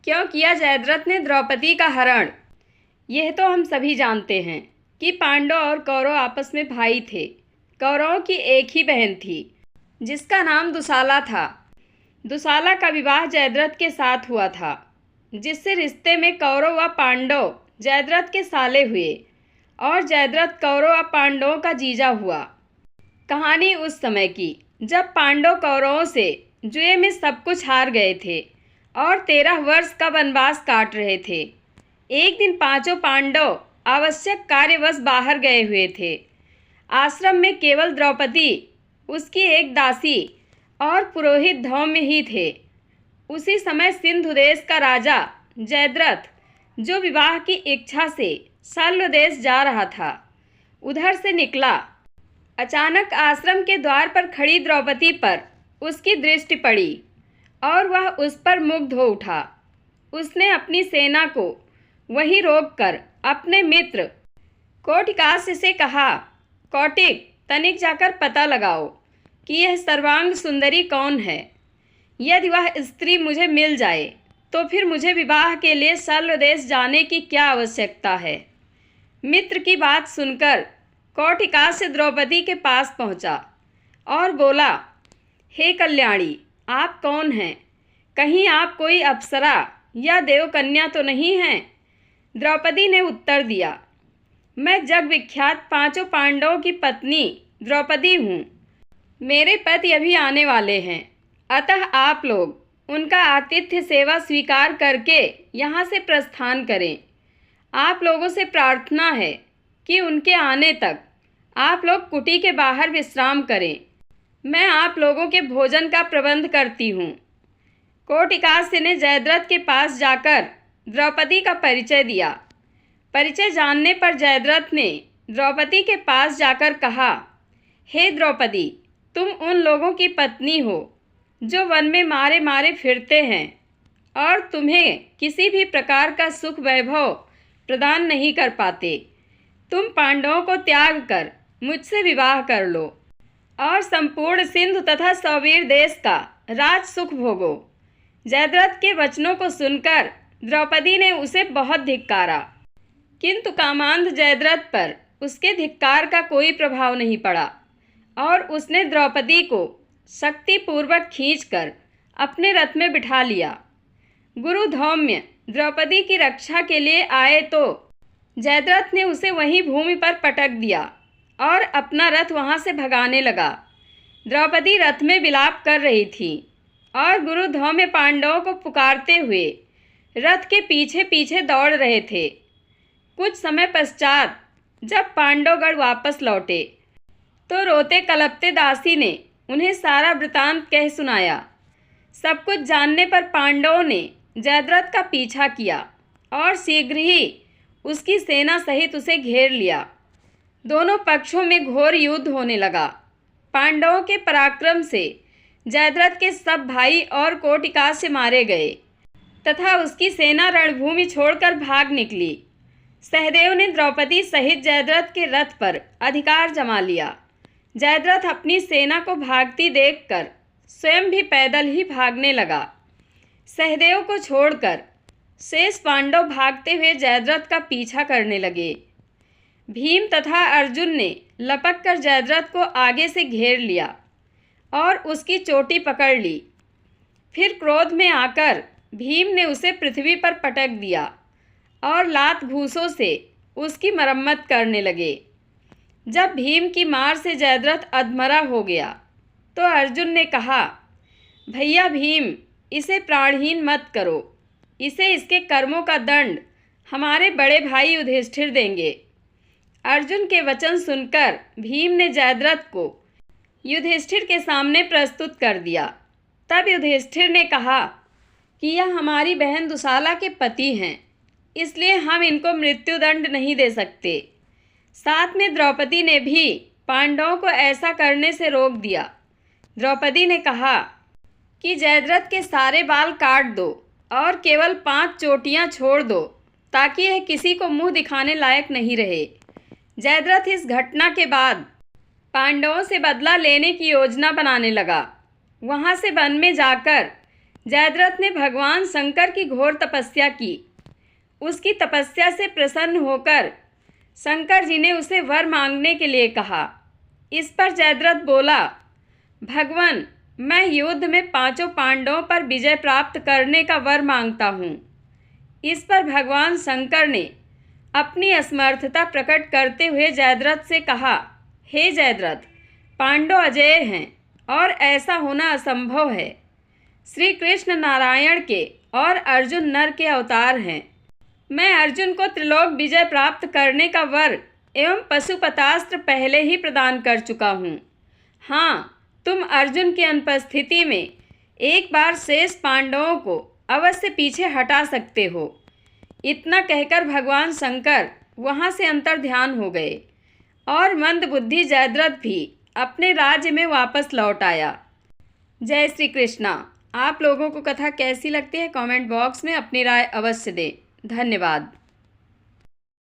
क्यों किया जयद्रथ ने द्रौपदी का हरण? यह तो हम सभी जानते हैं कि पांडव और कौरव आपस में भाई थे। कौरवों की एक ही बहन थी जिसका नाम दुशाला था। दुशाला का विवाह जयद्रथ के साथ हुआ था, जिससे रिश्ते में कौरव व पांडव जयद्रथ के साले हुए और जयद्रथ कौरव व पांडवों का जीजा हुआ। कहानी उस समय की जब पांडव कौरवों से जुए में सब कुछ हार गए थे और 13 वर्ष का वनवास काट रहे थे। एक दिन पांचों पांडव आवश्यक कार्यवश बाहर गए हुए थे। आश्रम में केवल द्रौपदी, उसकी एक दासी और पुरोहित धौम्य ही थे। उसी समय सिंधु देश का राजा जयद्रथ, जो विवाह की इच्छा से शल्य देश जा रहा था, उधर से निकला। अचानक आश्रम के द्वार पर खड़ी द्रौपदी पर उसकी दृष्टि पड़ी और वह उस पर मुग्ध हो उठा। उसने अपनी सेना को वहीं रोककर अपने मित्र कौटिकास्य से कहा, कौटिक, तनिक जाकर पता लगाओ कि यह सर्वांग सुंदरी कौन है। यदि वह स्त्री मुझे मिल जाए तो फिर मुझे विवाह के लिए शल्य देश जाने की क्या आवश्यकता है। मित्र की बात सुनकर कौटिकास्य द्रौपदी के पास पहुंचा और बोला, हे कल्याणी, आप कौन हैं? कहीं आप कोई अप्सरा या देवकन्या तो नहीं हैं? द्रौपदी ने उत्तर दिया, मैं जग विख्यात पांचों पांडवों की पत्नी द्रौपदी हूँ। मेरे पति अभी आने वाले हैं, अतः आप लोग उनका आतिथ्य सेवा स्वीकार करके यहाँ से प्रस्थान करें। आप लोगों से प्रार्थना है कि उनके आने तक आप लोग कुटी के बाहर विश्राम करें। मैं आप लोगों के भोजन का प्रबंध करती हूँ। कौटिकास्य ने जयद्रथ के पास जाकर द्रौपदी का परिचय दिया। परिचय जानने पर जयद्रथ ने द्रौपदी के पास जाकर कहा, हे द्रौपदी, तुम उन लोगों की पत्नी हो जो वन में मारे मारे फिरते हैं और तुम्हें किसी भी प्रकार का सुख वैभव प्रदान नहीं कर पाते। तुम पांडवों को त्याग कर मुझसे विवाह कर लो और संपूर्ण सिंधु तथा सौवीर देश का राज सुख भोगो। जयद्रथ के वचनों को सुनकर द्रौपदी ने उसे बहुत धिक्कारा, किंतु कामांध जयद्रथ पर उसके धिक्कार का कोई प्रभाव नहीं पड़ा और उसने द्रौपदी को शक्तिपूर्वक खींचकर अपने रथ में बिठा लिया। गुरु धौम्य द्रौपदी की रक्षा के लिए आए तो जयद्रथ ने उसे वहीं भूमि पर पटक दिया और अपना रथ वहां से भगाने लगा। द्रौपदी रथ में विलाप कर रही थी और गुरु धौम्य पांडवों को पुकारते हुए रथ के पीछे पीछे दौड़ रहे थे। कुछ समय पश्चात जब पांडवगण वापस लौटे तो रोते कलपते दासी ने उन्हें सारा वृतांत कह सुनाया। सब कुछ जानने पर पांडवों ने जयद्रथ का पीछा किया और शीघ्र ही उसकी सेना सहित उसे घेर लिया। दोनों पक्षों में घोर युद्ध होने लगा। पांडवों के पराक्रम से जयद्रथ के सब भाई और कौटिकास्य मारे गए तथा उसकी सेना रणभूमि छोड़कर भाग निकली। सहदेव ने द्रौपदी सहित जयद्रथ के रथ पर अधिकार जमा लिया। जयद्रथ अपनी सेना को भागती देखकर स्वयं भी पैदल ही भागने लगा। सहदेव को छोड़कर शेष पांडव भागते हुए जयद्रथ का पीछा करने लगे। भीम तथा अर्जुन ने लपक कर जयद्रथ को आगे से घेर लिया और उसकी चोटी पकड़ ली। फिर क्रोध में आकर भीम ने उसे पृथ्वी पर पटक दिया और लात घूंसों से उसकी मरम्मत करने लगे। जब भीम की मार से जयद्रथ अधमरा हो गया तो अर्जुन ने कहा, भैया भीम, इसे प्राणहीन मत करो। इसे इसके कर्मों का दंड हमारे बड़े भाई युधिष्ठिर देंगे। अर्जुन के वचन सुनकर भीम ने जयद्रथ को युधिष्ठिर के सामने प्रस्तुत कर दिया। तब युधिष्ठिर ने कहा कि यह हमारी बहन दुशाला के पति हैं, इसलिए हम इनको मृत्युदंड नहीं दे सकते। साथ में द्रौपदी ने भी पांडवों को ऐसा करने से रोक दिया। द्रौपदी ने कहा कि जयद्रथ के सारे बाल काट दो और केवल 5 चोटियां छोड़ दो, ताकि यह किसी को मुंह दिखाने लायक नहीं रहे। जयद्रथ इस घटना के बाद पांडवों से बदला लेने की योजना बनाने लगा। वहां से वन में जाकर जयद्रथ ने भगवान शंकर की घोर तपस्या की। उसकी तपस्या से प्रसन्न होकर शंकर जी ने उसे वर मांगने के लिए कहा। इस पर जयद्रथ बोला, भगवान, मैं युद्ध में 5 पांडवों पर विजय प्राप्त करने का वर मांगता हूँ। इस पर भगवान शंकर ने अपनी असमर्थता प्रकट करते हुए जयद्रथ से कहा, हे जयद्रथ, पांडव अजेय हैं और ऐसा होना असंभव है। श्री कृष्ण नारायण के और अर्जुन नर के अवतार हैं। मैं अर्जुन को त्रिलोक विजय प्राप्त करने का वर एवं पशुपतास्त्र पहले ही प्रदान कर चुका हूँ। हाँ, तुम अर्जुन की अनुपस्थिति में एक बार शेष पांडवों को अवश्य पीछे हटा सकते हो। इतना कहकर भगवान शंकर वहाँ से अंतर्ध्यान हो गए और मंदबुद्धि जयद्रथ भी अपने राज्य में वापस लौट आया। जय श्री कृष्णा। आप लोगों को कथा कैसी लगती है कमेंट बॉक्स में अपनी राय अवश्य दें। धन्यवाद।